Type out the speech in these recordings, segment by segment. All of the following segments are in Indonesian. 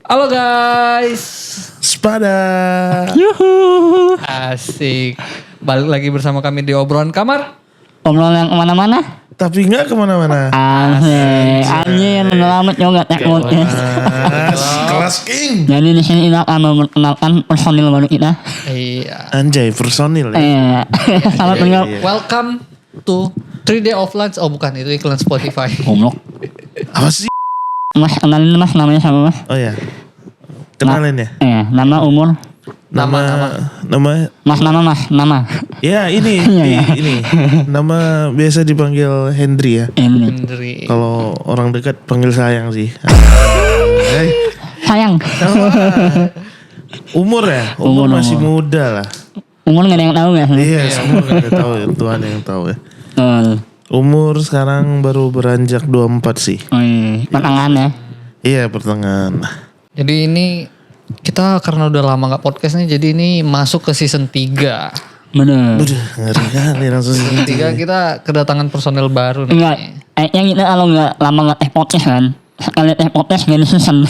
Halo guys. Sepada. Yuhu. Asik. Balik lagi bersama kami di obrolan kamar. Obrolan yang kemana-mana. Tapi gak kemana-mana. Asik. Anjir, selamat juga teknologi. Kelas King. Jadi di sini kita akan memperkenalkan personil baru kita. Iya. Anjay, personil ya. Selamat tinggal. Welcome to 3 Day of Lunch. Oh bukan, itu iklan Spotify. Goblok. Apa sih? Mas, kenalin mas, namanya sama mas. Oh ya. Kenalin ya. Nama, umur. Nama. Mas, nama. Ya ini. Ini. Nama biasa dipanggil Hendry ya. Hendry. Kalau orang dekat panggil sayang sih. Sayang. Umur ya. Umur masih muda lah. Umur gak ada yang tahu gak? Iya, umur gak ada tahu ya. Tuhan yang tahu ya. Umur sekarang baru beranjak 24 sih. Oh iya, pertengahan ya. Iya, pertengahan. Jadi ini kita karena udah lama gak podcast nih, jadi ini masuk ke season 3. Bener. Udah ngeri kali langsung Season 3 kita kedatangan personel baru nih. Enggak, yang kita kalau gak lama gak teh podcast kan. Sekali teh podcast gak season.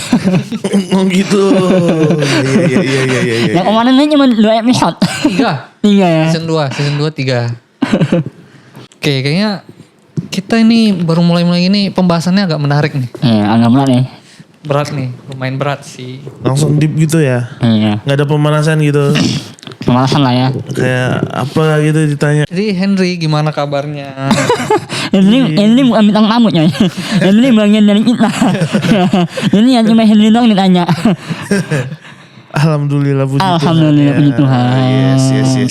Oh gitu. Iya. Yang kemarin ini cuma 2 episode. 3 ya. Season 2 3. Oke, kayaknya kita ini baru mulai ini pembahasannya agak menarik nih. Agak berat nih. Berat nih, lumayan berat sih. Langsung deep gitu ya. Iya. Nggak ada pemanasan gitu. Pemalasan lah ya. Kayak apa gitu ditanya. Jadi Henry gimana kabarnya? Ini bukan bintang tamu ya. Ini bagian dari kita. Ini yang cuma Henry doang ditanya. Alhamdulillah puji Tuhan. Alhamdulillah puji Tuhan. Yes.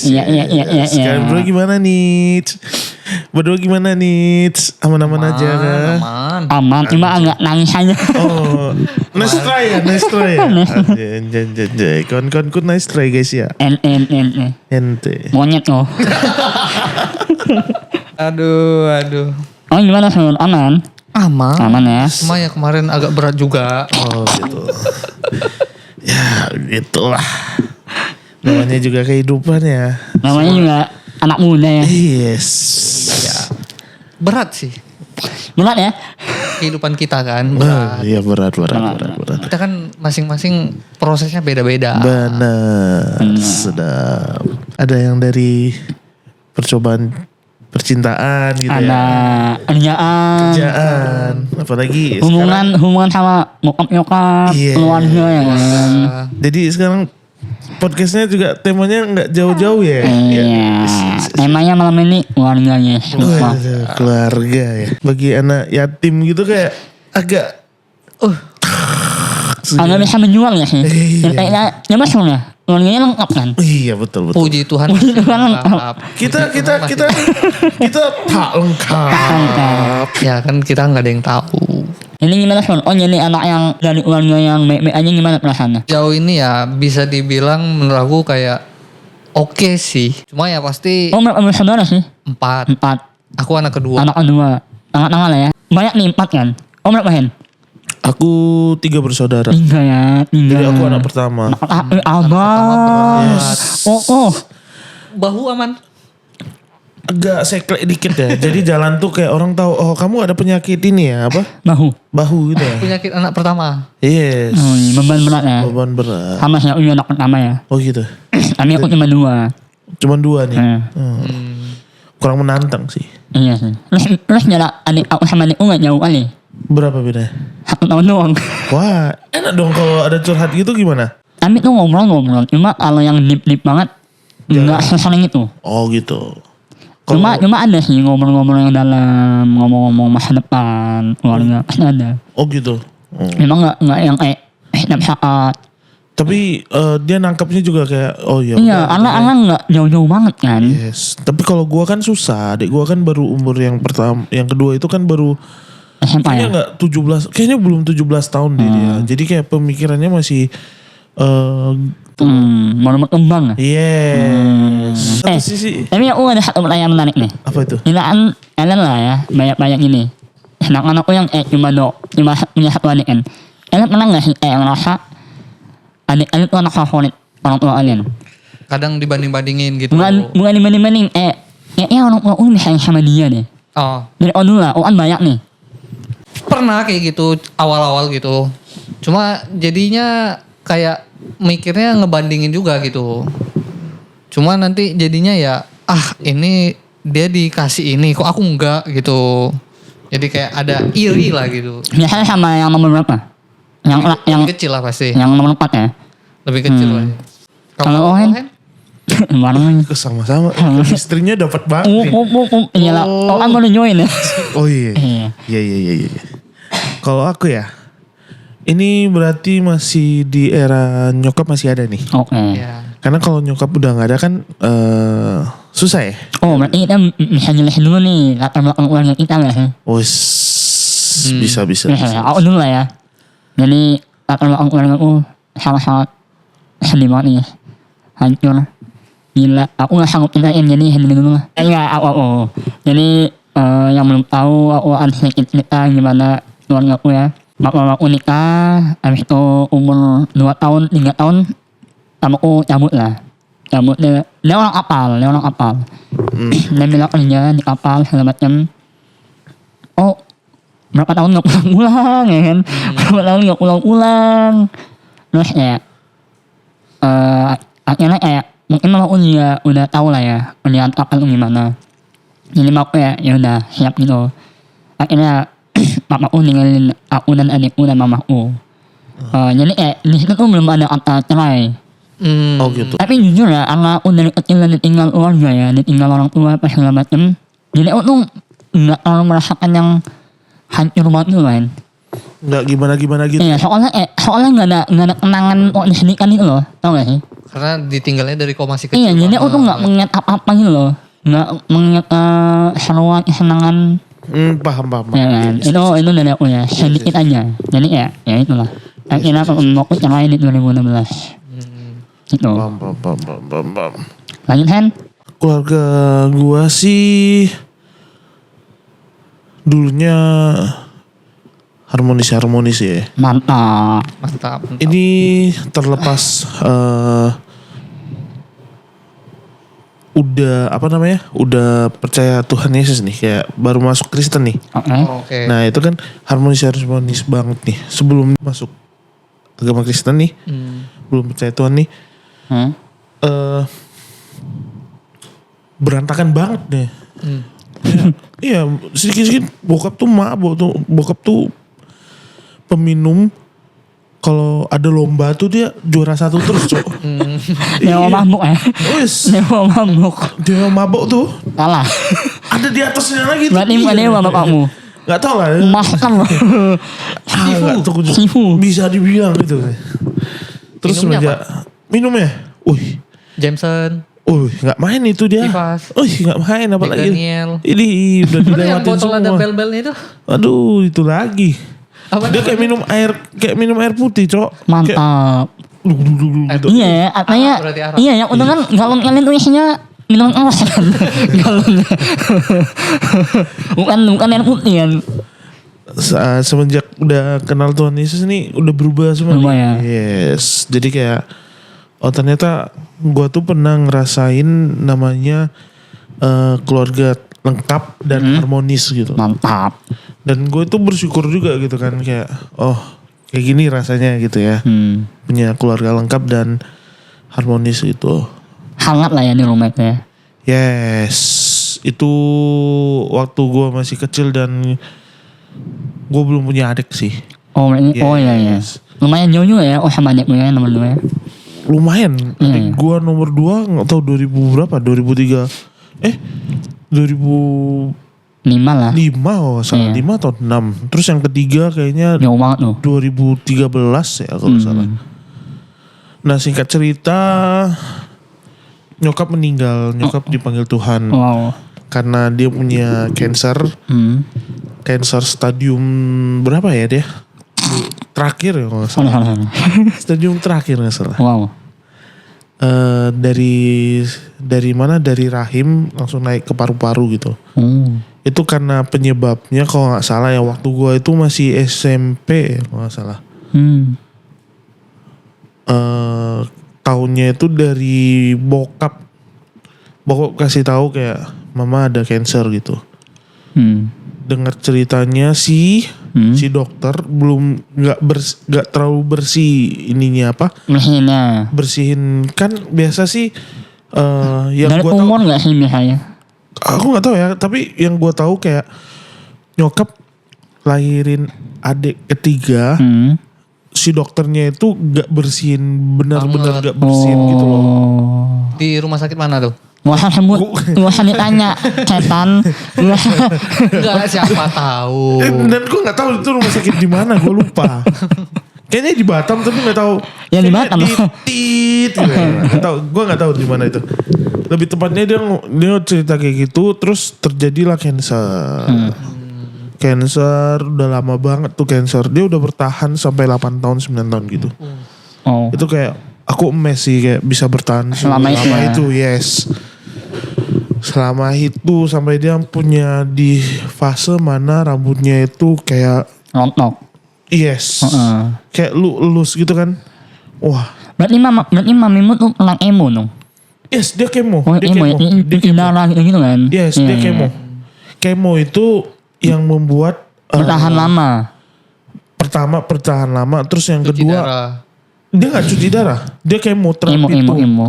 Iya. Sekarang bro gimana nih? Berdua gimana nih? Aman-aman aja kan? Aman. Cuma agak nangis aja. Oh, nice try ya. Anjay. Kawan-kawanku nice try guys ya. Ente. Monyet loh. Aduh. Oh gimana Sur? Aman? Aman ya. Cuma ya kemarin agak berat juga. Oh gitu. Ya gitulah. Namanya juga kehidupan ya. Namanya juga anak muda ya. Yes. Ya. Berat sih. Berat ya? Kehidupan kita kan berat. Iya berat. Kita kan masing-masing prosesnya beda-beda. Benar. Sedap. Ada yang dari percobaan percintaan gitu Ada ya. kerjaan. Apalagi Hubungan sama nyokap, Iya. keluarga ya kan. Jadi sekarang podcastnya juga temanya nggak jauh-jauh ya. Iya. Temanya malam ini keluarganya. Waduh, keluarga ya. Bagi anak yatim gitu kayak agak Agak bisa menjual ya sih. Iya. Kayaknya ya mas ya. Keluarganya lengkap kan. Iya betul. Puji Tuhan. lengkap. Kita tak lengkap. Ya kan kita nggak ada yang tahu. Ini gimana Son? Oh jadi anak yang dari keluarga yang baik-baik aja gimana perasaannya? Jauh ini ya bisa dibilang menurut aku kayak oke sih. Cuma ya pasti Oh berapa saudara sih? 4. 4. Aku anak kedua. Anak kedua. Tengah-tengah lah ya. Banyak nih 4 kan? Oh berapa Hen? Aku 3 bersaudara. 3 ya. 3. Jadi aku anak pertama. Abang. Oh. Bahu aman. Agak seklek dikit ya. Jadi jalan tuh kayak orang tahu, oh kamu ada penyakit ini ya apa? Bahu gitu ya. Penyakit anak pertama. Yes. Oh, iya, beban berat ya. Beban berat. Sama sih aku anak pertama ya. Oh gitu. Tapi aku cuma 2. Cuman 2 nih. Hmm. Kurang menantang sih. Iya sih. Terus jarak adik aku sama adikku gak jauh kali. Berapa bedanya? 1 tahun doang. Wah, enak dong kalau ada curhat gitu gimana? Tapi tuh ngobrol. Cuma kalau yang deep banget nggak sesering itu. Oh gitu. Cuma ada sih ngobrol-ngobrol yang dalam, ngomong-ngomong masa depan, keluarga pasti ada. Oh gitu. Memang nggak yang setiap saat. Tapi dia nangkapnya juga kayak oh ya. Iya, anak-anak nggak jauh-jauh banget kan. Yes. Tapi kalau gua kan susah. Adik gua kan baru umur yang pertama, yang kedua itu kan baru SMP kayaknya ya. nggak 17, kayaknya belum 17 tahun deh dia. Jadi kayak pemikirannya masih Baru berkembang. yes. Satu sisi. Tapi aku ada satu pertanyaan menarik nih. Apa itu? Kalian lah ya banyak ini. Sedangkan aku yang cuma punya 1 adik kan. Kalian pernah nggak sih ngerasa adik itu anak favorit orang tua kalian? Kadang dibanding-bandingin gitu. Bukan dibanding-banding. Kayaknya orang tua aku sayang sama dia deh. Oh. Dari dulu lah. Kan banyak nih. Pernah kayak gitu awal-awal gitu. Cuma jadinya kayak mikirnya ngebandingin juga gitu. Cuma nanti jadinya ya ini dia dikasih ini kok aku enggak gitu. Jadi kayak ada iri lah gitu. Biasanya sama yang nomor berapa? Yang Lebih kecil lah pasti. yang nomor 4 ya. Lebih kecil lah. Kalau Ohen? Bareng. Sama-sama. Istrinya dapat banget. Iyalah. Oh, kan baru join ya. Oh iya. Iya. Kalau aku ya, ini berarti masih di era nyokap masih ada nih. Oke. Ya. Karena kalau nyokap udah nggak ada kan susah ya. Oh, berarti kita bisa nyelehin dulu nih latar belakang keluarga kita lah. Oh, bisa. Aku dulu lah ya. Jadi latar belakang keluarga aku sangat sedih banget nih. Hancur. Gila, aku gak sanggup ceritain, jadi hendak dulu lah. Enggak, aku. Jadi yang belum tahu, aku akan sedikit cerita gimana keluarga aku ya. Bapak aku nikah, habis itu umur 2 tahun, 3 tahun, sama aku cabut lah. Cabut dia orang kapal. Dia bilang kerja di kapal segala macam. Oh, berapa tahun gak pulang ya kan? Berapa tahun gak pulang. Terus ya, akhirnya kayak mungkin mama aku juga udah tahu lah ya kerjaan kapal itu gimana. Jadi mama aku ya udah siap gitu. Akhirnya papaku ninggalin aku dan adikku dan mamaku. Jadi di situ tuh belum ada kata cerai. Oh gitu. Tapi jujur ya, karena aku dari kecil dan ditinggal keluarga ya, ditinggal orang tua apa segala macem. Jadi aku tuh nggak terlalu merasakan yang hancur banget tuh kan. Nggak gimana gitu. Iya, soalnya nggak ada kenangan kok disedikan itu loh, tau gak sih? Karena ditinggalnya dari kau masih kecil. Iya, jadi aku tuh nggak mengingat apa-apa gitu loh, nggak mengingat seruan kesenangan. Paham. Ya kan, itu dari aku ya, sedikit aja. Jadi ya itulah. Akhirnya aku cerai di 2016. Gitu. Paham. Lanjut Hen. Keluarga gua sih dulunya harmonis ya. Mantap. Ini terlepas udah percaya Tuhan Yesus nih, kayak baru masuk Kristen nih. Oke. Nah itu kan harmonis banget nih. Sebelum masuk agama Kristen nih, belum percaya Tuhan nih, berantakan banget deh. Iya, sedikit bokap tuh mabok tuh. Bokap tuh peminum. Kalau ada lomba tuh dia juara 1 terus, Cok. Dewa mabuk ya. Wes, Dewa mabuk. dia mabok tuh. Kalah. Ada di atasnya lagi tuh. Berarti bukan dewa bapakmu. Gak tau lah. Makan loh. Gak tahu. Sifu. Bisa dibilang gitu. Terus Minumnya meja minumnya. Jameson. Gak main itu dia. Kivas. Gak main apalagi. Daniel. Ini udah Mana yang dilewatin botol semua. ada bel-belnya itu? Aduh, itu lagi. Apa Dia kayak minum air putih, Cok. Mantap. Gitu. Iya, artinya berarti Arab. iya yang udah kan galon kalian tuh isinya minuman keras kan. Galonnya. bukan air putih kan. Semenjak udah kenal Tuhan Yesus nih udah berubah semua. Berubah ya. Yes. Jadi kayak ternyata gua tuh pernah ngerasain namanya keluarga lengkap dan harmonis gitu. Mantap. Dan gue tuh bersyukur juga gitu kan, kayak kayak gini rasanya gitu ya. Punya keluarga lengkap dan harmonis gitu. Hangat lah ya di rumah itu ya. Yes. Itu waktu gue masih kecil dan gue belum punya adik sih. Oh iya. Lumayan jauh juga ya. Sama adikmu ya nomor 2 ya. Lumayan. Adik gue nomor 2 gak tau 2000 berapa. 2003. 2005 5 lah. salah. 5 atau 6. Terus yang ketiga kayaknya Jauh banget tuh. 2013 ya kalau salah. Nah singkat cerita, nyokap meninggal. Nyokap dipanggil Tuhan. Wow. Karena dia punya cancer. Cancer stadium berapa ya dia? Terakhir ya kalau nggak salah. Stadium terakhir nggak salah. Wow. Dari mana? Dari rahim langsung naik ke paru-paru gitu. Itu karena penyebabnya kalau nggak salah ya, waktu gua itu masih SMP kalau nggak salah. Tahunnya itu dari bokap kasih tahu kayak mama ada cancer gitu. Dengar ceritanya si si dokter belum nggak terlalu bersih ininya apa? Mesinnya. Bersihin kan biasa sih yang Dari gua tahu. umur gak sih misalnya? Aku nggak tahu ya, tapi yang gue tahu kayak nyokap lahirin adik ketiga, si dokternya itu gak bersihin, benar-benar gak bersihin gitu loh. Di rumah sakit mana tuh? Gak usah sebut, gak usah ditanya, setan. Enggak, siapa tahu. Dan gue nggak tahu itu rumah sakit di mana, gue lupa. Kayaknya di Batam tapi nggak tahu. Ya, di Kayaknya Batam. Di Tit, gitu ya. Nggak tahu, gue nggak tahu di mana itu. Lebih tepatnya dia cerita kayak gitu, terus terjadilah cancer. Cancer udah lama banget tuh cancer. Dia udah bertahan sampai 8 tahun 9 tahun gitu. Oh. Itu kayak aku emes sih kayak bisa bertahan Selama itu ya. itu, yes. Selama itu sampai dia punya di fase mana rambutnya itu kayak Rontok. yes. Kayak lus gitu kan. Wah. Berarti mamimu tuh orang emo dong? Yes, dia kemo. Oh Dia emo ya, kemo. Dia kemo. darah gitu kan? Yes, dia kemo. Kemo itu yang membuat Bertahan lama. pertama bertahan lama, terus yang Cuci kedua darah. dia nggak cuci darah, dia kemoterapi tuh. Emo.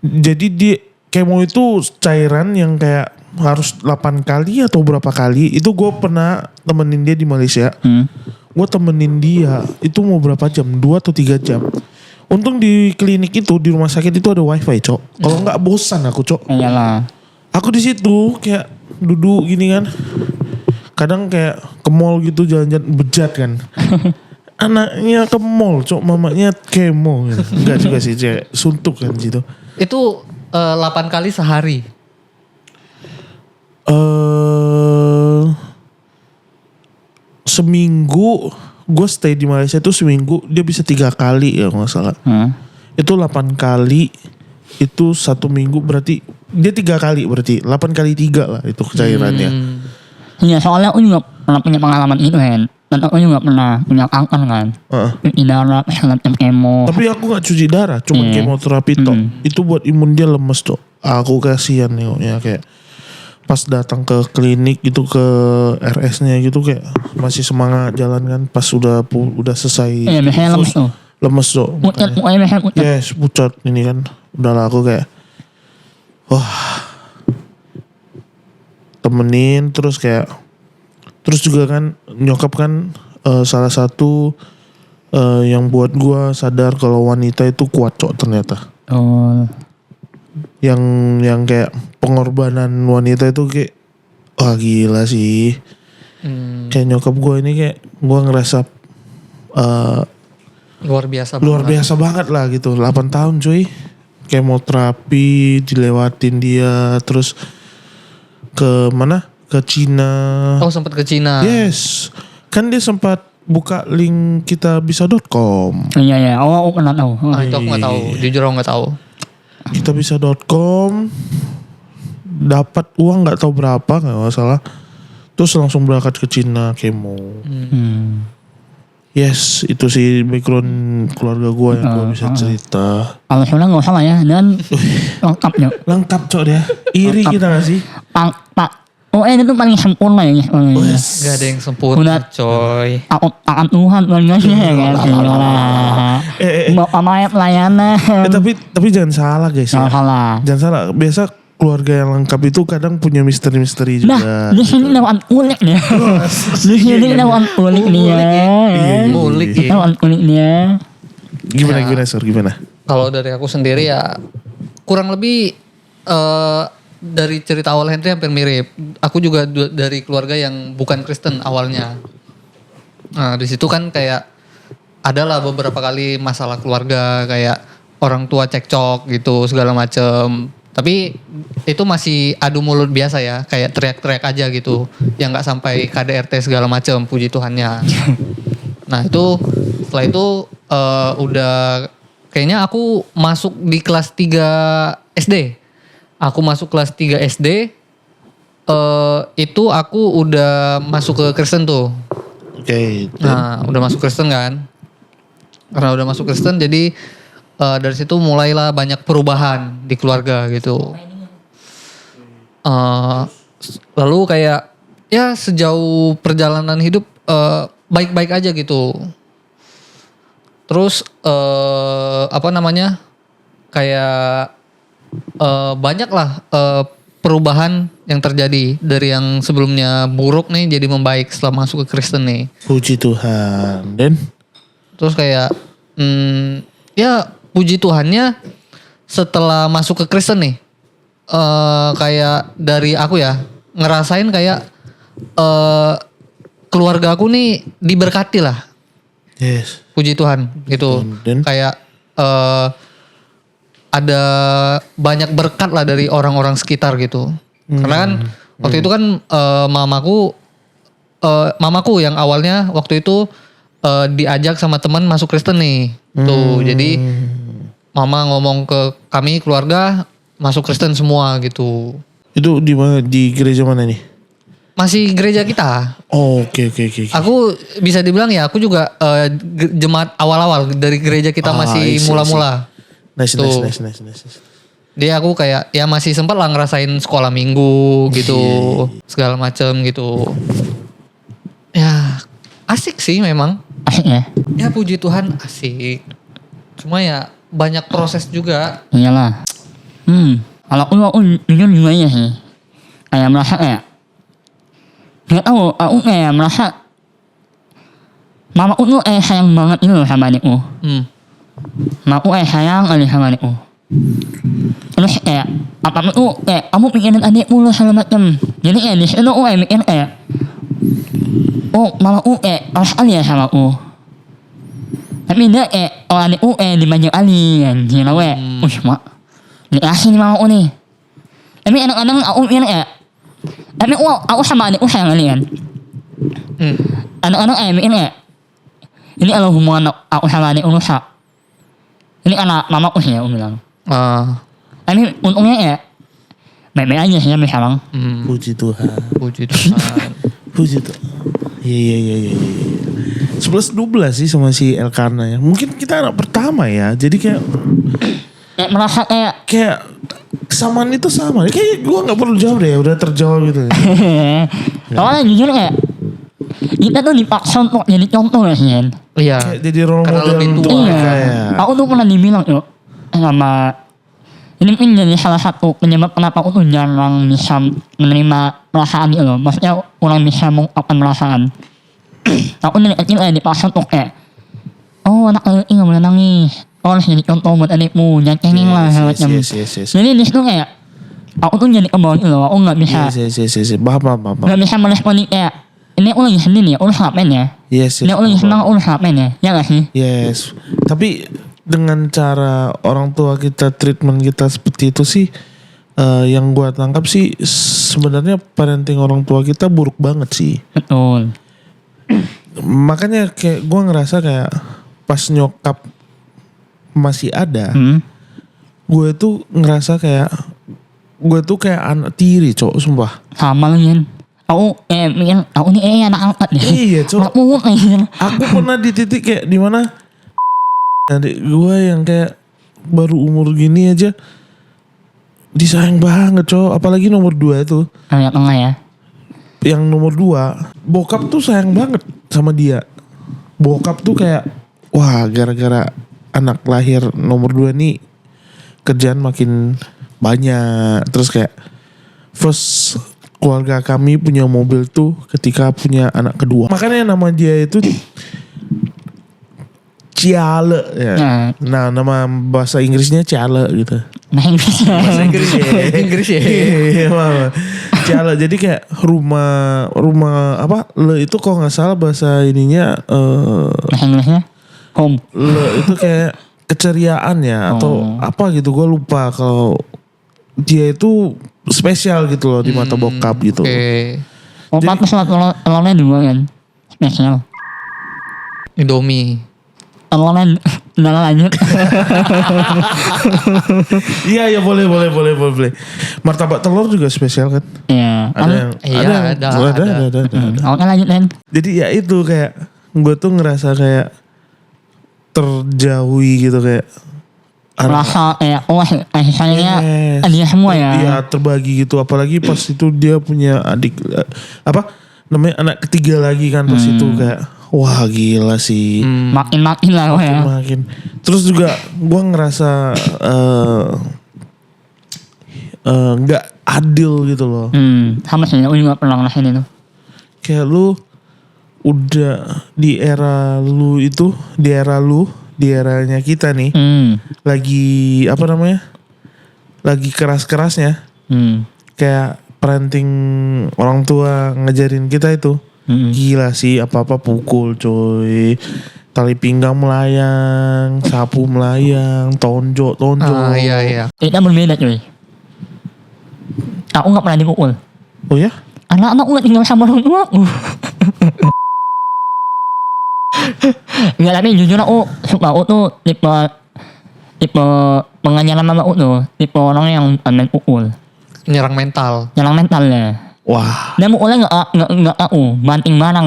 Jadi dia kemo itu cairan yang kayak harus 8 kali atau berapa kali. Itu gue pernah temenin dia di Malaysia. Gue temenin dia itu mau berapa jam? 2 atau 3 jam. Untung di klinik itu, di rumah sakit itu ada wifi, Cok. Kalau nggak bosan aku, Cok. Iyalah. Aku di situ kayak duduk gini kan. Kadang kayak ke mall gitu jalan-jalan bejat kan. Anaknya ke mall, Cok, mamanya kemo gitu. Enggak juga sih, cewek suntuk kan situ. Itu 8 kali sehari. Seminggu gue stay di Malaysia itu seminggu dia bisa 3 kali ya nggak salah. Itu 8 kali itu 1 minggu berarti dia 3 kali berarti 8 kali 3 lah itu cairannya. Iya soalnya aku juga pernah punya pengalaman itu kan. Dan aku juga pernah punya kanker kan. Cuci darah, semacam kemo. Tapi aku nggak cuci darah, cuma kemoterapi tok. Itu buat imun dia lemes tuh. Aku kasihan ya kayak pas datang ke klinik gitu ke RS-nya gitu kayak masih semangat jalan kan pas udah selesai. Iya biasanya lemes tuh. Lemes tuh. Pucat, mukanya biasanya pucat. Yes, pucat ini kan. Udah lah aku kayak wah temenin terus kayak terus juga kan nyokap kan salah satu yang buat gua sadar kalau wanita itu kuat, Cok, ternyata. Oh. Yang kayak pengorbanan wanita itu kayak wah gila sih. Kayak nyokap gua ini kayak gua ngerasa Luar biasa luar banget. biasa banget lah gitu. 8 tahun cuy. Kemoterapi dilewatin dia terus ke mana? Ke Cina. Oh, sempat ke Cina. Yes. Kan dia sempat buka link kitabisa.com. Iya. Oh, aku pernah tahu. Ah, itu aku nggak tahu. Jujur aku nggak tahu. Kitabisa.com dapat uang nggak tahu berapa nggak salah. Terus langsung berangkat ke Cina kemo. Yes, itu sih background keluarga gue yang gue bisa cerita. Kalau sebenarnya nggak usah lah ya. Dan lengkap ya. Lengkap, Cok, dia. Iri kita gak sih? Pak. Oh ini tuh paling sempurna ya. Gak ada yang sempurna, coy. Takut Tuhan banget ya kan. Bapak mayat pelayanan. Tapi jangan salah guys ya. Salah. Jangan salah. Biasa keluarga yang lengkap itu kadang punya misteri-misteri juga. Nah, di sini dapat ulik nih. Di sini dapat ulik nih ya. Ngulik ya. Dapat ulik nih ya. Gimana Sur? Gimana? Kalau dari aku sendiri ya kurang lebih dari cerita awal Henry hampir mirip. Aku juga dari keluarga yang bukan Kristen awalnya. Nah di situ kan kayak adalah beberapa kali masalah keluarga kayak orang tua cekcok gitu segala macem. Tapi itu masih adu mulut biasa ya, kayak teriak-teriak aja gitu, yang nggak sampai KDRT segala macem, puji Tuhannya. Nah itu setelah itu udah kayaknya aku masuk di kelas 3 SD. Aku masuk kelas 3 SD, itu aku udah masuk ke Kristen tuh. Oke. Nah udah masuk Kristen kan. Karena udah masuk Kristen jadi dari situ mulailah banyak perubahan di keluarga gitu. Lalu kayak ya sejauh perjalanan hidup baik-baik aja gitu. Terus kayak banyak lah perubahan yang terjadi dari yang sebelumnya buruk nih jadi membaik setelah masuk ke Kristen nih. Puji Tuhan. Dan Terus kayak ya puji Tuhannya setelah masuk ke Kristen nih kayak dari aku ya ngerasain kayak keluarga aku nih diberkati lah. yes. Puji Tuhan gitu. Dan Kayak ada banyak berkat lah dari orang-orang sekitar gitu. Karena kan waktu itu kan mamaku yang awalnya waktu itu diajak sama teman masuk Kristen nih. Tuh, jadi mama ngomong ke kami keluarga masuk Kristen semua gitu. itu di mana, di gereja mana nih? Masih gereja kita. Oh, oke. Aku bisa dibilang ya aku juga jemaat awal-awal dari gereja kita masih mula-mula. Nice. Dia aku kayak ya masih sempat lah ngerasain sekolah minggu gitu, segala macem gitu. Ya asik sih memang. Asik ya. Ya puji Tuhan asik. Cuma ya banyak proses juga. Iyalah. Kalau aku jujur gimana sih? Kayak merasa kayak gak tau, aku kayak merasa mamaku tuh sayang banget itu sama adikku. Mamaku sayang kali sama adikku. Terus kayak apa tuh kayak kamu pikirin adikmu loh segala macam. Jadi kayak di situ aku kayak mikir kayak mamaku kayak keras kali ya sama aku. Tapi dia kayak adikku di maju kali kan. Jadi aku kayak mak dikasih nih mamaku nih. Tapi kadang-kadang aku mikir kayak tapi aku sama adikku sayang kali kan. Kadang-kadang mikir kayak ini kalau hubungan aku sama adikku rusak. Ini karena mamaku sih ya aku bilang. Tapi untungnya ya baik-baik aja sih sampai sekarang. Puji Tuhan. Puji Tuhan. Puji Tuhan. Iya. 11-12 sih sama si Elkarna ya. Mungkin kita anak pertama ya. Jadi kayak Merasa kayak kesamaan itu sama. Kayak gue gak perlu jawab deh. Udah terjawab gitu. soalnya jujur kayak kita tuh dipaksa untuk jadi contoh ya sih kan. Iya. Kayak jadi role Karena model lebih untuk tua. mereka ya. Aku tuh pernah dibilang yuk sama ini mungkin jadi salah satu penyebab kenapa aku tuh jarang bisa menerima perasaan gitu loh. Maksudnya kurang bisa mengungkapkan perasaan. Aku dari kecil kayak dipaksa untuk kayak anak ini gak boleh nangis. Harus jadi contoh buat adikmu. Jangan cengeng lah macam. Yes. Jadi di situ kayak aku tuh jadi kebawa gitu loh. Aku gak bisa Yes. Paham. gak bisa meresponi kayak ini aku lagi sedih nih, aku harus ngapain ya? Yes. Ini aku lagi senang, aku harus ngapain ya? Ya gak sih? Yes. Tapi dengan cara orang tua kita, treatment kita seperti itu sih, yang gue tangkap sih sebenarnya parenting orang tua kita buruk banget sih. Betul. Makanya kayak gue ngerasa kayak pas nyokap masih ada, gue tuh ngerasa kayak gue tuh kayak anak tiri, cok, sumpah. Sama lagi kan. Aku mikir, aku nih anak angkat deh. Iya, cok. Anak pungut nih. Aku pernah di titik kayak di mana adik gue yang kayak baru umur gini aja disayang banget, cok. Apalagi nomor 2 itu. Anak tengah ya. Yang nomor 2, bokap tuh sayang banget sama dia. Bokap tuh kayak, wah, gara-gara anak lahir nomor 2 nih kerjaan makin banyak. Terus kayak first keluarga kami punya mobil tuh ketika punya anak kedua. Makanya nama dia itu Ciale ya. Nah, nama bahasa Inggrisnya Ciale gitu. Bahasa Inggris ya. Inggris ya. Iya, Ciale. Jadi kayak rumah apa? Le itu kalau nggak salah bahasa ininya Bahasa Inggrisnya home. Le itu kayak keceriaan ya atau apa gitu, gue lupa. Kalau dia itu spesial gitu loh di mata bokap gitu. Oke. Opat telurnya 2 kan. Spesial. Indomie. Telurnya udah lanjut. Iya boleh. Martabak telur juga spesial kan? Iya. Ada yang Iya, ada. Oke lanjut kan. Jadi ya itu kayak gue tuh ngerasa kayak terjauhi gitu, kayak Rasa kayak kasih sayangnya dia semua ya. Iya, terbagi gitu. Apalagi pas itu dia punya adik namanya anak ketiga lagi kan pas itu kayak wah gila sih. Makin lah gue ya. Makin. Terus juga gue ngerasa nggak adil gitu loh. Sama sih, aku juga pernah ngerasain itu. Kayak lu udah di era lu itu, di eranya kita nih, lagi apa namanya? Lagi keras-kerasnya. Kayak parenting orang tua ngajarin kita itu. Gila sih, apa-apa pukul coy. Tali pinggang melayang, sapu melayang, tonjok. Iya. Kita berbeda cuy. Aku gak pernah dipukul. Oh ya? Anak-anak gak tinggal sama orang tua aku. Enggak, tapi jujur aku suka aku tuh tipe pengajaran mama aku tuh tipe orang yang pandai pukul. Nyerang mental. Nyerang mentalnya. Wah. Dan mukulnya nggak aku banting barang.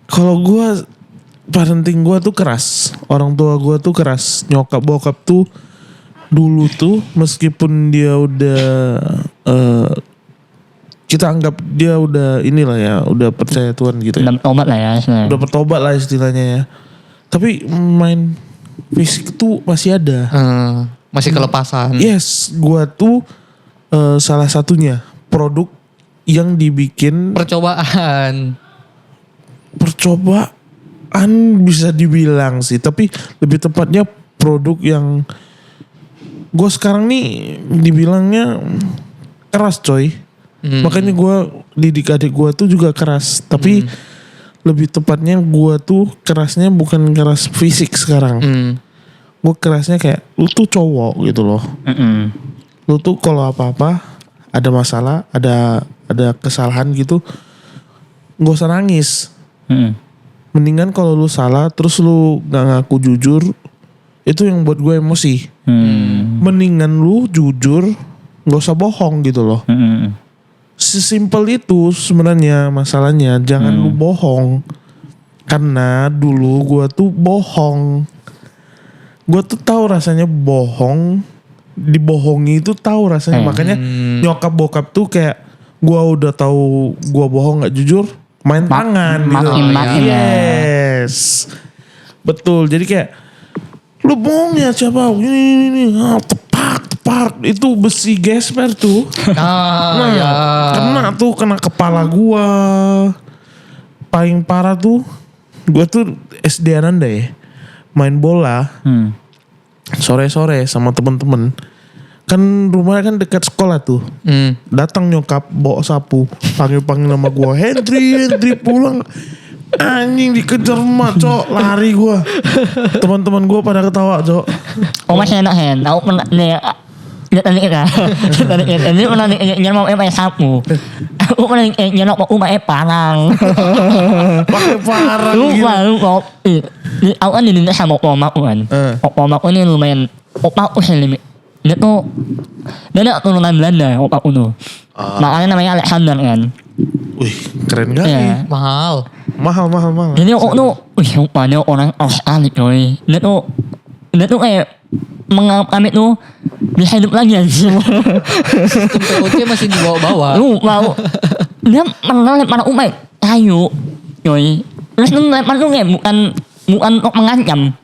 Kalau gue parenting gue tuh keras, orang tua gue tuh keras, nyokap bokap tuh dulu tuh meskipun dia udah kita anggap dia udah inilah ya, udah percaya Tuhan gitu ya. Udah bertobat lah ya. Sebenernya. Udah bertobat lah istilahnya ya. Tapi main fisik tuh masih ada. Masih kelepasan. Yes, gue tuh salah satunya produk yang dibikin Percobaan bisa dibilang sih, tapi lebih tepatnya produk yang gue sekarang nih dibilangnya keras coy. Makanya gue didik adik gue tuh juga keras, tapi lebih tepatnya gue tuh kerasnya bukan keras fisik sekarang. Gue kerasnya kayak lu tuh cowok gitu loh. Lu tuh kalau apa-apa ada masalah, ada kesalahan gitu, gak usah nangis. Mendingan kalau lu salah terus lu gak ngaku jujur, itu yang buat gue emosi. Mendingan lu jujur, gak usah bohong gitu loh. Sesimpel itu sebenarnya masalahnya. Jangan lu bohong. Karena dulu gue tuh bohong. Gue tuh tahu rasanya bohong. Dibohongi itu tahu rasanya. Makanya nyokap bokap tuh kayak gue udah tahu gue bohong gak jujur, main tangan gitu. Yes. Betul. Jadi kayak lu bohong ya siapa? Ini. Tepak. Itu besi gesper tuh. Ya. Kena kepala gua. Paling parah tuh, gua tuh SD Ananda ya, main bola sore-sore sama temen-temen. Kan rumahnya kan dekat sekolah tuh. Datang nyokap bawa sapu, panggil nama gua, Hendri pulang. Anjing dikejar emak cok, lari gua. Teman-teman gua pada ketawa cok. Oh masih enak Hen. Aku pernah nih. Tadi kan, ini pernah nyerap pakai sapu. Aku pernah nyerap pakai parang. Pakai parang gitu. Lupa. Aku kan dididik sama opa aku kan. Opa aku ini lumayan. Opa aku sih dia tuh turunan Belanda opa aku tuh. Makanya namanya Alexander kan. Wih keren gak Iya. nih? Mahal. Jadi aku tuh, opa dia orang Australia coy. Dia tuh kayak menganggap kami tuh bisa hidup lagi aja. Sistem POC masih di bawah-bawah. Lu mau dia pernah lempar umat kayu, coy. Terus lu lempar tuh kayak bukan untuk mengancam.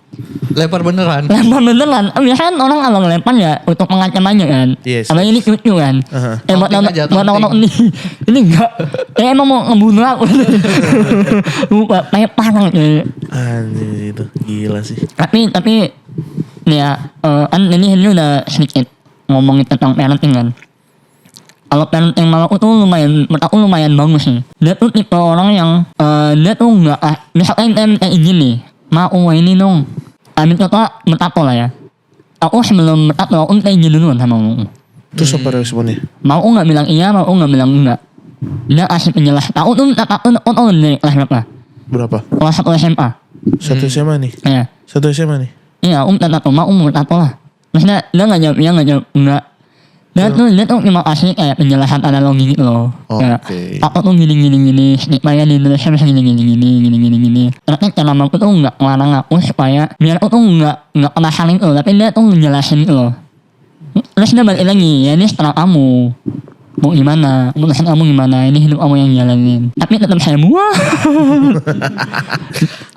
Lempar beneran. Lempar beneran. Biasanya kan orang kalau ngelempar ya untuk mengancam aja kan. Yes. Sama ini lucu kan. Buat orang ini enggak. Emang mau ngebunuh aku. Lupa kayak parang coy. Anjir itu gila sih. Tapi ya kan ini udah sedikit ngomongin tentang parenting kan. Kalau parenting mamaku tuh lumayan bagus sih. Dia tuh tipe orang yang dia tuh nggak misalkan kayak gini, mau ini dong. Ambil contoh metato lah ya. Aku sebelum metato aku kayak gini duluan sama mamaku. Terus apa responnya? Mau nggak bilang iya, mau nggak bilang enggak. Dia kasih penjelasan. Aku tuh metato dari kelas berapa? Berapa? Kelas 1 SMA. Satu SMA nih. Iya. Satu SMA nih. Iya, tato mau tato lah. Maksudnya dia nggak jawab enggak. Dia tuh cuma kasih kayak penjelasan analogi gitu loh. Oke. Tato tuh gini. Supaya di Indonesia bisa gini. Ternyata cara mampu tuh nggak ngelarang aku supaya biar aku tuh nggak penasaran itu, tapi dia tuh ngejelasin gitu loh. Terus dia balik lagi, ya ini setelah kamu. mau gimana, keputusan kamu gimana, ini hidup kamu yang jalanin. Tapi tetap saya muah.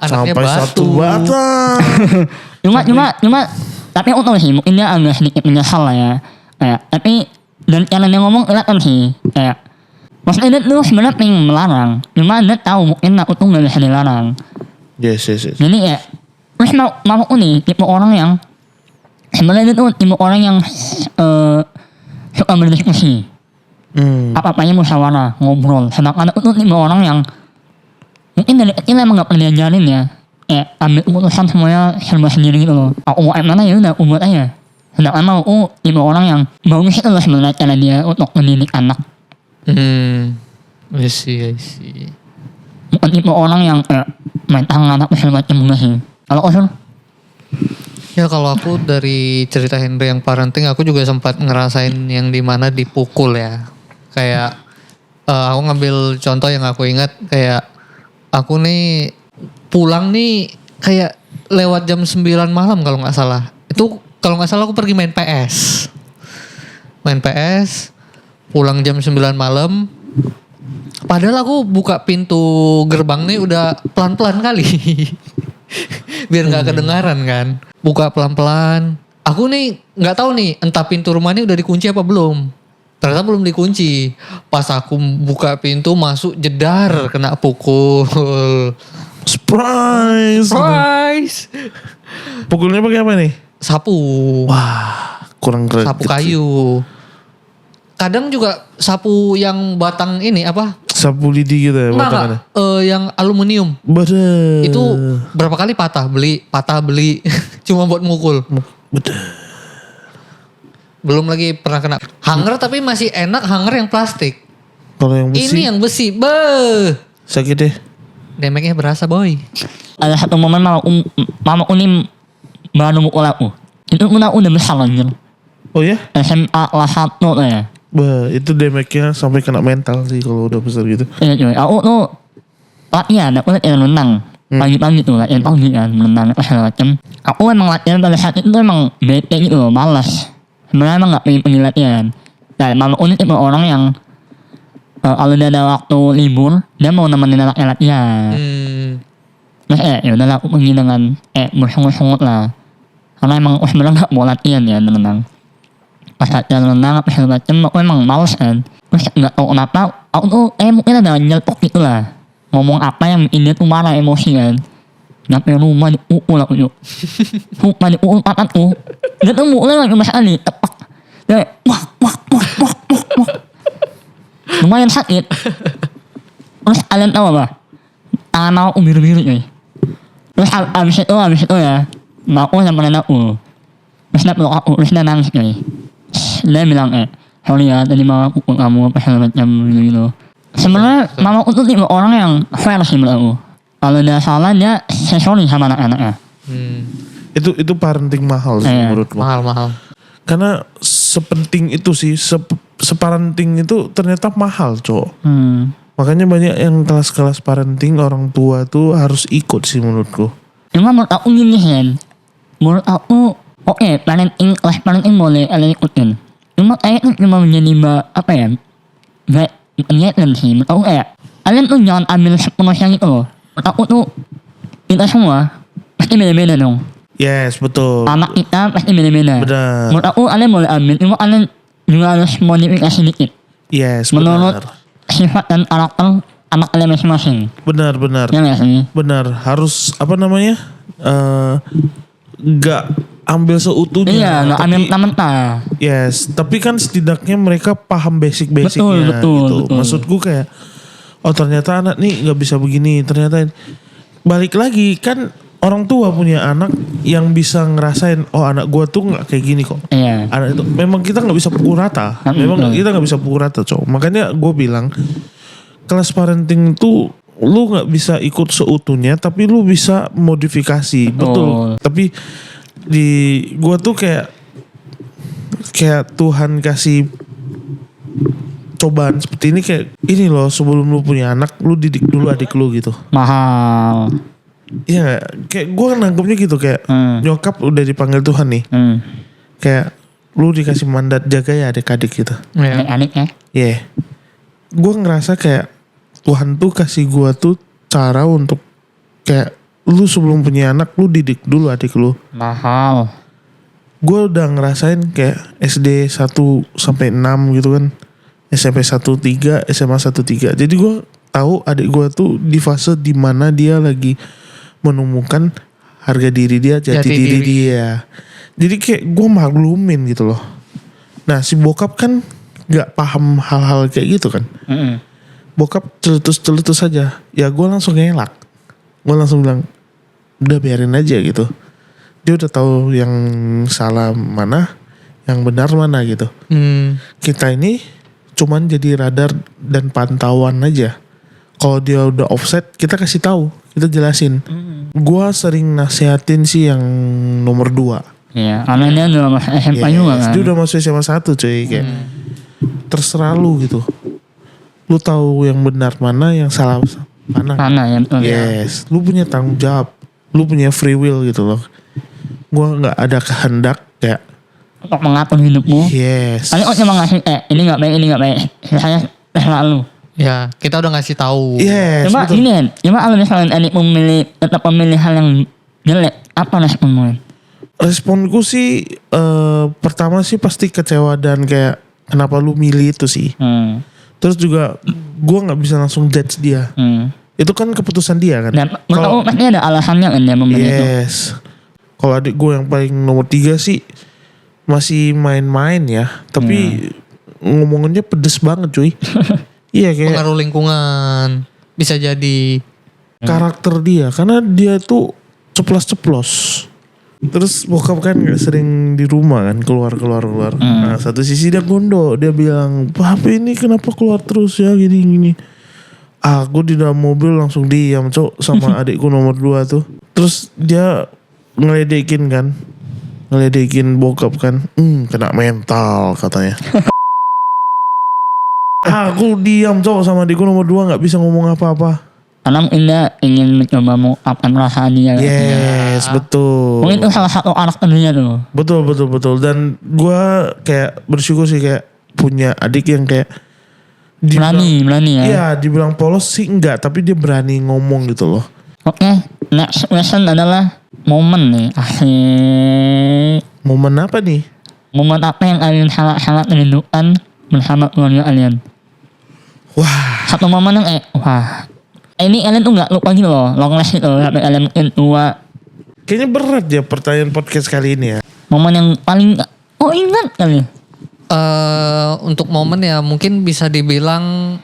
Anaknya Sampai satu batu. batang. cuma tapi aku tahu sih mungkin dia agak sedikit menyesal lah ya, kayak tapi dan cara dia ngomong kelihatan sih kayak maksudnya dia tuh sebenarnya pengen melarang, cuma dia tahu mungkin aku tuh nggak bisa dilarang. Yes. Jadi ya terus mau aku nih tipe orang yang sebenarnya dia tuh tipe orang yang suka berdiskusi, apa-apanya musyawarah, ngobrol. Sedangkan aku tuh tipe orang yang mungkin dari kecil emang gak pernah diajarin ya, ambil keputusan semuanya serba sendiri gitu loh. Aku mau mana ya udah aku buat aja. Sedangkan aku tipe orang yang bagus itu loh sebenarnya cara dia untuk mendidik anak. I see. Bukan tipe orang yang main tangan atau segala macam enggak sih. Kalau Osul? Ya kalau aku dari cerita Henry yang parenting, aku juga sempat ngerasain yang dimana dipukul ya. Kayak aku ngambil contoh yang aku ingat, kayak aku nih pulang nih kayak lewat jam 9 malam kalau nggak salah. Itu kalau nggak salah aku pergi main PS. Pulang jam 9 malam. Padahal aku buka pintu gerbang nih udah pelan-pelan kali. Biar nggak kedengaran kan. Buka pelan-pelan. Aku nih nggak tahu nih entah pintu rumah ini udah dikunci apa belum. Ternyata belum dikunci. Pas aku buka pintu masuk jedar kena pukul. Surprise. Pukulnya pakai apa nih? Sapu. Wah, kurang keren. Sapu kayu. Kadang juga sapu yang batang ini apa? Sapu lidi gitu ya batangannya. Yang aluminium. Bener. Itu berapa kali patah beli. Cuma buat mukul. Bener. Belum lagi pernah kena hanger, tapi masih enak hanger yang plastik. Kalau yang besi Ini yang besi. sakit deh. Damage-nya berasa boy. Ada satu momen mamaku nih baru mukul aku. Itu udah besar anjir. Oh ya? SMA kelas 1 tuh ya. Bah, itu damage-nya sampai kena mental sih kalau udah besar gitu. Iya cuy, aku tuh latihan, aku latihan renang. Pagi-pagi tuh latihan pagi kan, renang apa segala macem. Aku emang latihan pada saat itu emang bete gitu loh, malas. Sebenarnya emang gak pengen latihan. Dan mama ini tipe orang yang kalau dia ada waktu libur, dia mau nemenin anaknya latihan. Terus ya udah aku pergi dengan bersungut-sungut lah. Karena emang aku sebenarnya gak mau latihan ya renang. Pas latihan renang apa segala macem, aku emang males kan. Terus gak tau kenapa, aku tuh mungkin ada nyelpok gitu lah. Ngomong apa yang bikin dia tuh marah, emosi kan. Nyampe rumah dipukul aku yuk. Sumpah dipukul pantatku. Dia tuh mukulnya lagi masalah nih, tepak. Dia wah. Lumayan sakit. Terus kalian tahu apa? Tangan aku biru-biru coy. Terus abis itu ya, aku sama nenekku. Terus dia peluk aku, terus dia nangis coy. Dia bilang sorry ya tadi mama pukul kamu apa segala macam gitu. Sebenarnya mama aku tuh tipe orang yang fair sih menurut aku. Kalau dia salah dia sorry sama anak-anaknya. Itu parenting mahal sih menurutku. Mahal. Karena sepenting itu sih, separenting itu ternyata mahal, Cok. Makanya banyak yang kelas-kelas parenting orang tua tuh harus ikut sih menurutku. Cuma menurut aku gini kan. Menurut aku kelas parenting boleh kalian ikutin. Cuma kayaknya cuma menjadi apa ya? Gak niatan sih. Menurut aku kayak kalian tuh jangan ambil sepenuhnya gitu loh. Menurut aku tuh kita semua pasti beda-beda dong. Yes, betul. Anak kita pasti beda-beda. Benar. Menurut aku kalian boleh ambil, cuma kalian juga harus modifikasi dikit. Yes, menurut benar. sifat dan karakter anak kalian masing-masing. Benar. Ya nggak sih? Benar, harus apa namanya? Gak ambil seutuhnya. Iya, nggak ambil mentah-mentah. Yes, tapi kan setidaknya mereka paham basic-basicnya gitu. Betul. Maksudku kayak, oh ternyata anak nih nggak bisa begini. Ternyata balik lagi kan orang tua punya anak yang bisa ngerasain, oh anak gua tuh nggak kayak gini kok. Iya. Anak itu memang kita nggak bisa pukul rata. Memang kita nggak bisa pukul rata, cowok. Makanya gue bilang kelas parenting itu lu nggak bisa ikut seutuhnya, tapi lu bisa modifikasi. Betul. Tapi di gue tuh kayak Tuhan kasih cobaan seperti ini, kayak ini loh, sebelum lu punya anak lu didik dulu adik lu gitu. Mahal. Iya, kayak gue nangkepnya gitu, kayak nyokap udah dipanggil Tuhan nih. Kayak lu dikasih mandat jaga ya adik-adik gitu. Ya. Adik-adik ya. Iya. Gue ngerasa kayak Tuhan tuh kasih gue tuh cara untuk kayak lu sebelum punya anak lu didik dulu adik lu. Mahal. Gue udah ngerasain kayak SD 1 sampai 6 gitu kan. SMP 1-3, SMA 1-3. Jadi gue tahu adik gue tuh di fase dimana dia lagi menemukan harga diri dia, jati diri dia. Jadi kayak gue maklumin gitu loh. Nah si bokap kan gak paham hal-hal kayak gitu kan. Bokap celetus saja. Ya gue langsung ngelak. Gue langsung bilang udah biarin aja gitu. Dia udah tahu yang salah mana, yang benar mana gitu. Kita ini cuman jadi radar dan pantauan aja. Kalau dia udah offset, kita kasih tahu, kita jelasin. Gua sering nasihatin sih yang nomor 2. Iya, anaknya udah masuk SMA juga kan. Dia udah masuk SMA 1 cuy kayak. Terserah lu gitu. Lu tahu yang benar mana, yang salah mana. Mana ya betul. Yes, lu punya tanggung jawab. Lu punya free will gitu loh. Gua nggak ada kehendak kayak Untuk mengatur hidupmu. yes. Kali cuma ngasih ini nggak baik, ini nggak baik. Saya selalu. Ya, kita udah ngasih tahu. Yes, Cuma betul. ini kan, cuma kalau misalnya adik tetap memilih hal yang jelek, apa responmu? Responku sih pertama sih pasti kecewa dan kayak kenapa lu milih itu sih. Terus juga gue nggak bisa langsung judge dia. Itu kan keputusan dia kan. Dan menurut pasti ada alasannya kan dia memilih itu. Yes. Kalau adik gue yang paling nomor 3 sih masih main-main ya. Tapi ngomongannya pedes banget cuy. Iya kayak Pengaruh lingkungan bisa jadi. karakter dia. Karena dia tuh ceplos-ceplos. Terus bokap kan gak sering di rumah kan keluar. Nah satu sisi dia gondok. Dia bilang papi ini kenapa keluar terus ya gini. Aku di dalam mobil langsung diam cok sama adikku nomor 2 tuh. Terus dia ngeledekin kan. Ngeledekin bokap kan. Kena mental katanya. Aku diam cok sama adikku nomor 2 gak bisa ngomong apa-apa. Karena mungkin dia ingin mencoba mengungkapkan perasaan dia. Yes betul. Mungkin itu salah satu karakter dia tuh. Betul. Dan gue kayak bersyukur sih kayak punya adik yang kayak Berani ya. Iya dibilang polos sih enggak. Tapi dia berani ngomong gitu loh. Oke, next question adalah momen nih. Asik. Momen apa nih? Momen apa yang kalian sangat rindukan bersama keluarga kalian? Wah Satu momen yang wah. Ini kalian tuh gak lupa gitu loh. Long last gitu. Sampai kalian mungkin tua. kayaknya berat ya pertanyaan podcast kali ini ya. Momen yang paling ingat kali. Untuk momen ya mungkin bisa dibilang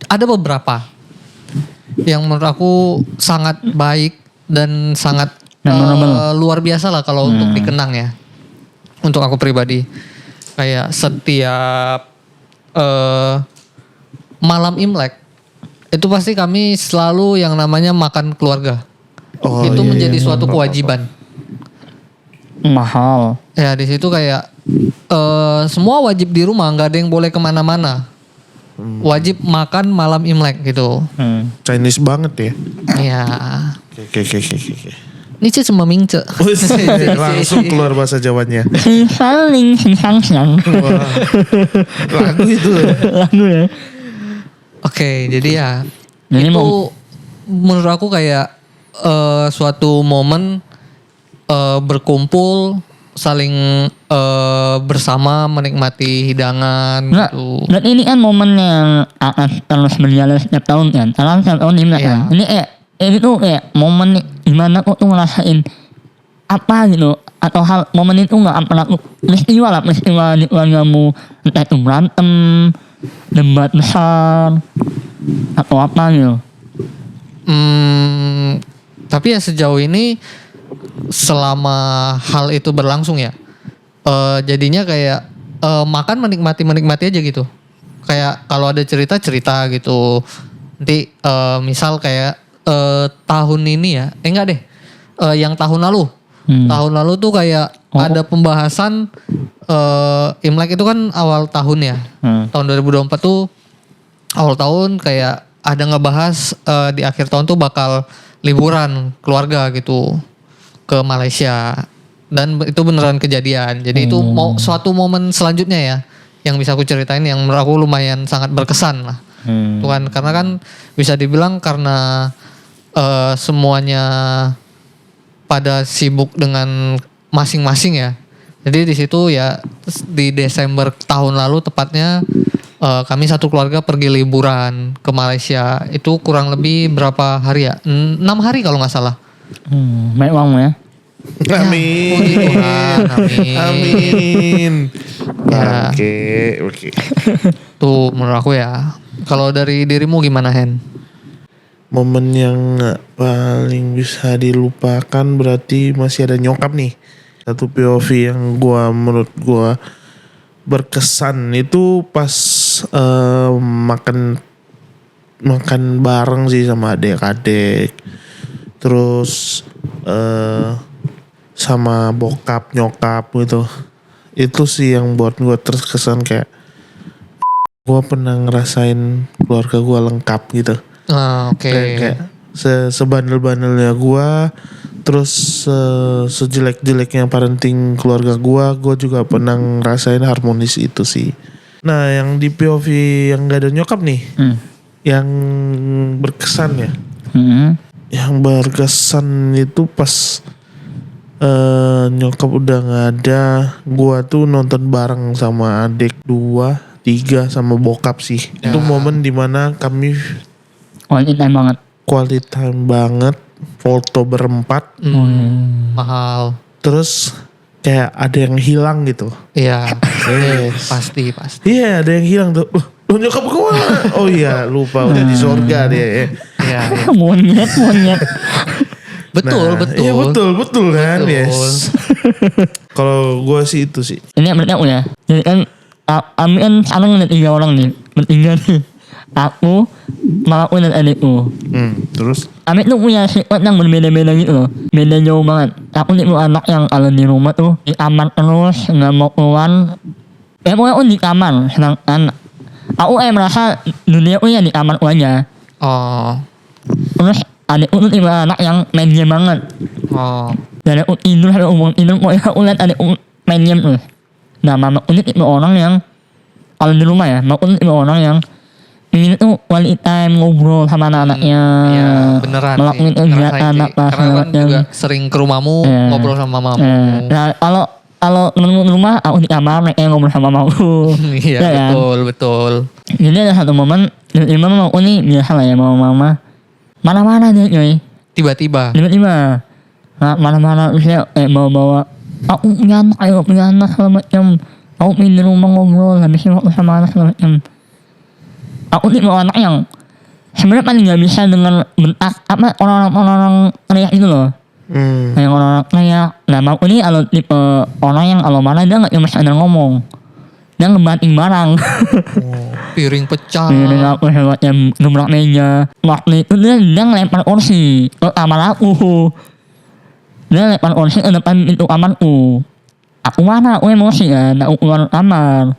ada beberapa yang menurut aku sangat baik dan sangat luar biasa lah kalau untuk dikenang ya. Untuk aku pribadi kayak setiap malam Imlek itu pasti kami selalu yang namanya makan keluarga. Itu menjadi suatu kewajiban. Mahal. Ya di situ kayak semua wajib di rumah, nggak ada yang boleh kemana-mana. Wajib makan malam Imlek gitu. Chinese banget ya. Iya. Oke. Ini sih cuma mingce. Langsung keluar bahasa Jawanya. Saling siang. Wah, lagu itu. Lagu ya. Oke, jadi ya Jadi itu menurut aku kayak suatu momen berkumpul, saling bersama menikmati hidangan gitu. Dan ini kan momen yang akan terus berjalan setiap tahun kan. Karena setiap tahun Imlek kan. Ini tuh kayak momen dimana kok tuh ngerasain apa gitu. Atau hal momen itu gak pernah peristiwa di keluargamu. Entah itu berantem, debat besar, atau apa gitu. Tapi ya sejauh ini selama hal itu berlangsung ya, jadinya kayak makan menikmati aja gitu. Kayak kalau ada cerita gitu. Nanti misal kayak tahun ini ya, enggak deh, yang tahun lalu. Tahun lalu tuh kayak ada pembahasan Imlek itu kan awal tahun ya. Tahun 2024 tuh awal tahun kayak ada ngebahas di akhir tahun tuh bakal liburan keluarga gitu ke Malaysia. Dan itu beneran kejadian. Jadi itu suatu momen selanjutnya ya yang bisa aku ceritain yang menurut aku lumayan sangat berkesan lah. Tuh kan, karena kan bisa dibilang karena semuanya pada sibuk dengan masing-masing ya. Jadi di situ ya di Desember tahun lalu tepatnya kami satu keluarga pergi liburan ke Malaysia. Itu kurang lebih berapa hari ya? 6 hari kalau nggak salah. Baik uang ya. Amin. Puji Tuhan, amin. Amin. Ya. Oke. Tuh menurut aku ya. Kalau dari dirimu gimana Hen? Momen yang paling bisa dilupakan berarti masih ada nyokap nih. Satu POV yang menurut gua berkesan itu pas makan bareng sih sama adik-adik. Terus sama bokap nyokap gitu. Itu sih yang buat gua terkesan kayak gua pernah ngerasain keluarga gua lengkap gitu. Oke. Kayak sebandel-bandelnya gua, terus sejelek-jeleknya parenting keluarga gua juga pernah ngerasain harmonis itu sih. Nah yang di POV yang gak ada nyokap nih, yang berkesan ya. Yang berkesan itu pas nyokap udah gak ada, gua tuh nonton bareng sama adik 2, 3 sama bokap sih. Ya. Itu momen dimana kami Quality time banget. foto berempat. Mahal. Terus kayak ada yang hilang gitu. Iya. Yes. Pasti. Iya ada yang hilang tuh. Loh nyokap kemana? Oh iya lupa udah di sorga dia. Iya. Monyet. Betul. Iya betul kan. Betul. Yes. Kalau gue sih itu sih. Ini menurut aku ya. Jadi kan kami kan sekarang ada 3 orang nih. Bertiga nih. Aku, mamaku dan adikku. Terus? Kami tuh punya sifat yang berbeda-beda gitu loh. Beda jauh banget. Aku tipe anak yang kalau di rumah tuh di kamar terus, gak mau keluar. Ya pokoknya aku di kamar. Sedangkan aku merasa dunia aku ya di kamar aja. Oh. Terus adikku tuh tipe anak yang main game banget. Oh. Dan aku tidur sampai umur tidur. Pokoknya aku liat adikku main game tuh. Nah mamaku ini tipe orang yang kalau di rumah ya, mamaku tipe orang yang ini tuh quality time ngobrol sama anak-anaknya. Iya beneran melakukan sih. kegiatan Ngerasain apa sih. Karena kan juga sering ke rumahmu ngobrol sama mamamu. Nah kalau temen di rumah aku di kamar mereka ngobrol sama mamaku. Iya Ya kan? betul. Jadi ada satu momen tiba-tiba mamaku nih biasa lah ya mama mana-mana dia coy. Tiba-tiba. Nah, mana-mana terus dia bawa aku punya anak segala macam. Aku pengen di rumah ngobrol habisin waktu sama anak segala macam. Aku tipe anak yang sebenarnya paling nggak bisa dengan bentak apa orang-orang teriak itu loh. Kayak orang-orang teriak. Nah mau ini kalau tipe orang yang kalau marah dia nggak cuma sadar ngomong, dia ngebanting barang. Piring pecah. Piring apa hebatnya ngebrak meja. Waktu itu dia ngelempar kursi ke kamar aku. Dia lempar kursi ke depan pintu kamarku. Aku marah, aku emosi kan. Aku keluar kamar.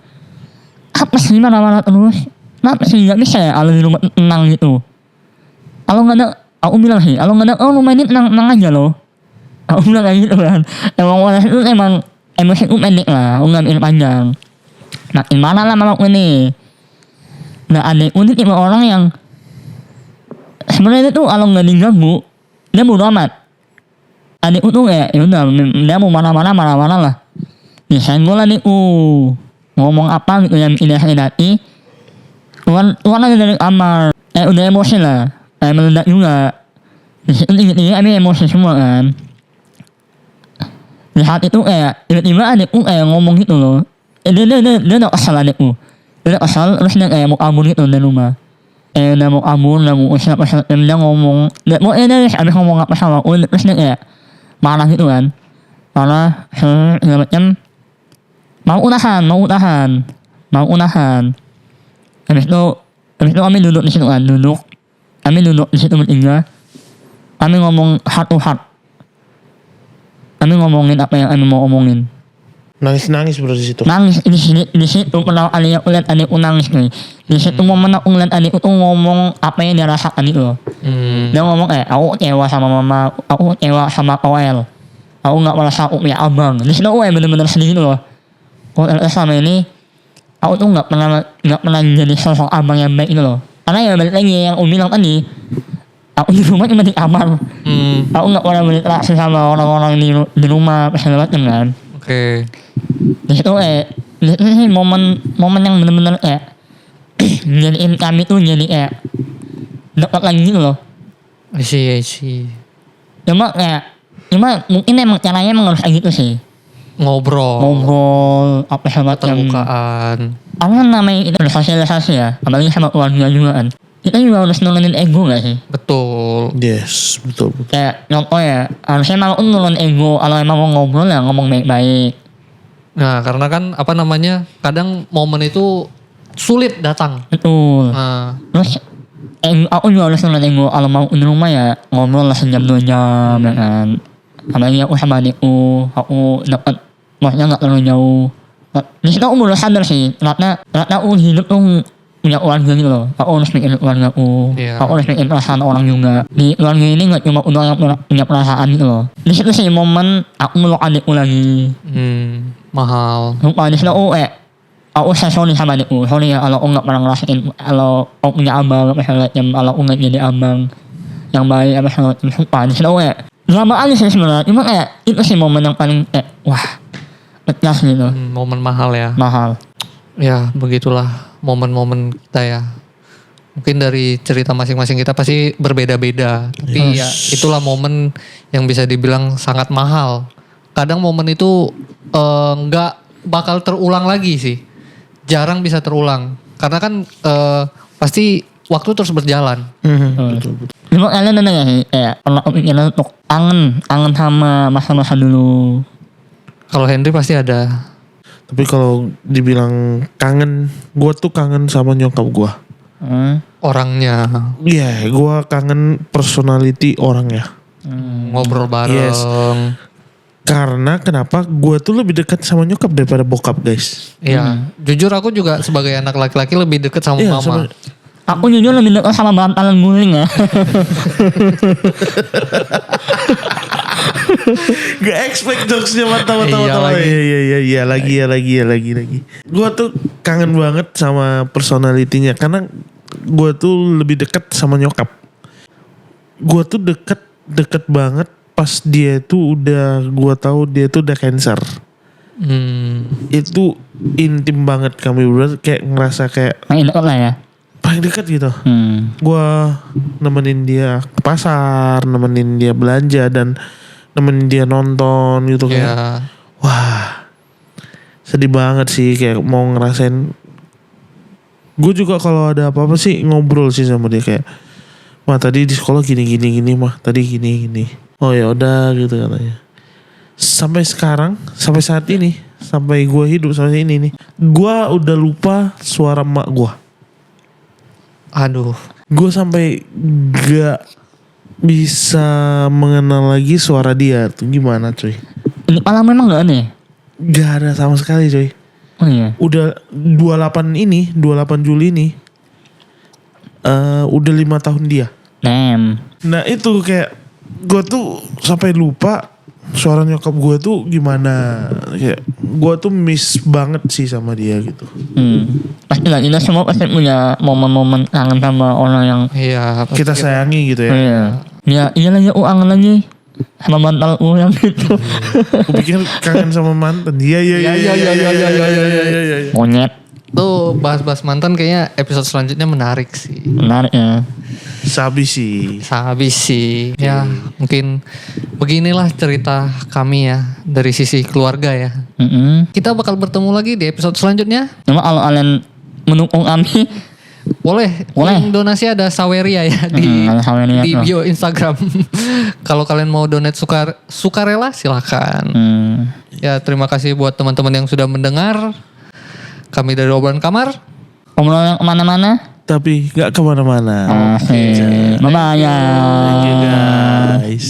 Apa sih marah-marah terus? Kenapa sih gak bisa ya kalau di rumah tenang gitu. Kalau gak ada, aku bilang sih, kalau gak ada, lu mainin tenang aja loh. Aku bilang kayak gitu kan. Emang orang itu emang emosi itu pendek lah, aku gak mikir panjang. Makin mana lah mamaku ini. Nah adikku ini tipe orang yang sebenarnya itu kalau gak diganggu, dia bodo amat. Adikku tuh kayak, yaudah, dia mau marah-marah lah. Biasain gue lah adikku. Ngomong apa gitu yang indah hati. Keluar aja dari kamar. Udah emosi lah. Meledak juga. Di situ tinggi-tinggi kami emosi semua kan. Di saat itu kayak tiba-tiba adikku kayak ngomong gitu loh. Dia udah kesal adikku. Dia udah kesal terus dia kayak mau kabur gitu dari rumah. Udah mau kabur, udah mau usap. Dia ngomong. Pokoknya dia habis ngomong apa sama aku. Terus dia kayak marah gitu kan. Marah. Segala macam. Mau unahan. Habis itu kami duduk di situ kan, Kami duduk di situ bertiga. Kami ngomong heart to heart. Kami ngomongin apa yang kami mau omongin. Nangis berarti situ. Nangis di situ pernah aku lihat adikku nangis nih. Di situ momen aku ngeliat adikku tuh ngomong apa yang dia rasakan itu loh. Dia ngomong aku kecewa sama mama, aku kecewa sama Koel. aku nggak merasa aku punya abang. Di situ aku bener-bener sedih gitu loh. Kok selama ini aku tuh nggak pernah jadi sosok abang yang baik gitu loh. Karena ya balik lagi yang bilang tadi, aku di rumah cuma di kamar. Aku nggak pernah berinteraksi sama orang-orang di rumah segala macam kan. Oke. Di situ ini momen yang bener-bener kayak jadiin kami tuh jadi kayak dekat lagi gitu loh. I see. Cuma mungkin emang caranya emang harus kayak gitu sih. Ngobrol apa segala macam. Terbukaan. Karena namanya itu sosialisasi ya, apalagi sama keluarga juga kan. Kita juga harus nurunin ego gak sih? Betul. Yes, betul. Kayak contoh ya, harusnya emang nurunin ego. Kalau emang mau ngobrol ya ngomong baik-baik. Nah, karena kan kadang momen itu sulit datang. Betul. Nah, Terus aku juga harus nurunin ego. Kalau mau di rumah ya ngobrol lah sejam 2 jam ya kan. Apalagi aku sama adikku, aku deket, maksudnya gak terlalu jauh. Di situ aku mulai sadar sih, ternyata aku hidup tuh punya keluarga gitu loh. Aku harus mikirin keluarga aku. Iya. Aku harus mikirin perasaan orang juga. Di keluarga ini gak cuma udah yang punya perasaan gitu loh. Di situ sih momen aku meluk adikku lagi. mahal. Sumpah di situ aku sorry sama adikku. Sorry ya kalau aku gak pernah ngerasain, kalau aku punya abang, kalau aku gak jadi abang yang baik, apa segala macam. Sumpah di situ drama aja sih sebenarnya. Cuma kayak itu sih momen yang paling wah, pecah gitu. Momen mahal ya. Mahal. Ya, begitulah momen-momen kita ya. Mungkin dari cerita masing-masing kita pasti berbeda-beda. Tapi ya itulah momen yang bisa dibilang sangat mahal. Kadang momen itu nggak bakal terulang lagi sih. Jarang bisa terulang. Karena kan pasti waktu terus berjalan. Betul. Cuma kalian ada gak sih kayak pernah kepikiran untuk kangen sama masa-masa dulu? Kalau Henry pasti ada. Tapi kalau dibilang kangen, gue tuh kangen sama nyokap gue. Orangnya. Iya, gue kangen personality orangnya. Ngobrol bareng. Yes. Karena kenapa gue tuh lebih dekat sama nyokap daripada bokap, guys. Iya. Jujur aku juga sebagai anak laki-laki lebih dekat sama Iya, mama. Aku jujur lebih dekat sama bantalan guling ya. Gak expect jokesnya mata. Iya lagi. Gue tuh kangen banget sama personalitinya karena gue tuh lebih dekat sama nyokap. Gue tuh deket banget pas dia tuh gue tahu dia tuh udah cancer. Itu intim banget kami berdua, kayak ngerasa kayak Main dekat lah ya. paling dekat gitu. Gue nemenin dia ke pasar, nemenin dia belanja dan nemenin dia nonton gitu kayak. Iya. Wah, sedih banget sih kayak mau ngerasain. Gue juga kalau ada apa-apa sih ngobrol sih sama dia kayak, mah tadi di sekolah gini mah tadi gini. Oh ya udah gitu katanya. Sampai sekarang, sampai saat ini, sampai gue hidup sampai ini nih, gue udah lupa suara emak gue. Aduh. Gue sampai gak bisa mengenal lagi suara dia tuh gimana cuy. Ini malam memang gak aneh? Gak ada sama sekali cuy. Oh iya. Udah 28 Juli ini udah 5 tahun dia. Damn. Nah itu kayak gue tuh sampai lupa suara nyokap gue tuh gimana. Kayak gue tuh miss banget sih sama dia gitu. Pasti lah kita semua pasti punya momen-momen kangen sama orang yang Iya. Kita sayangi gitu ya. Iya. Iya lagi kangen lagi sama mantan yang gitu. Aku pikir kangen sama mantan. Iya. Monyet. Tuh bahas-bahas mantan kayaknya episode selanjutnya menarik sih. Menarik ya. Sabi sih. Habis sih. Ya mungkin beginilah cerita kami ya dari sisi keluarga ya. Kita bakal bertemu lagi di episode selanjutnya. Cuma kalau kalian mendukung kami, Boleh. Link donasi ada Saweria ya di ada Saweria di tuh. bio Instagram. Kalau kalian mau donate sukarela silakan. Ya terima kasih buat teman-teman yang sudah mendengar. Kami dari Obrolan Kamar. Obrolan yang kemana-mana. Tapi gak kemana-mana. Bye-bye. Thank you guys.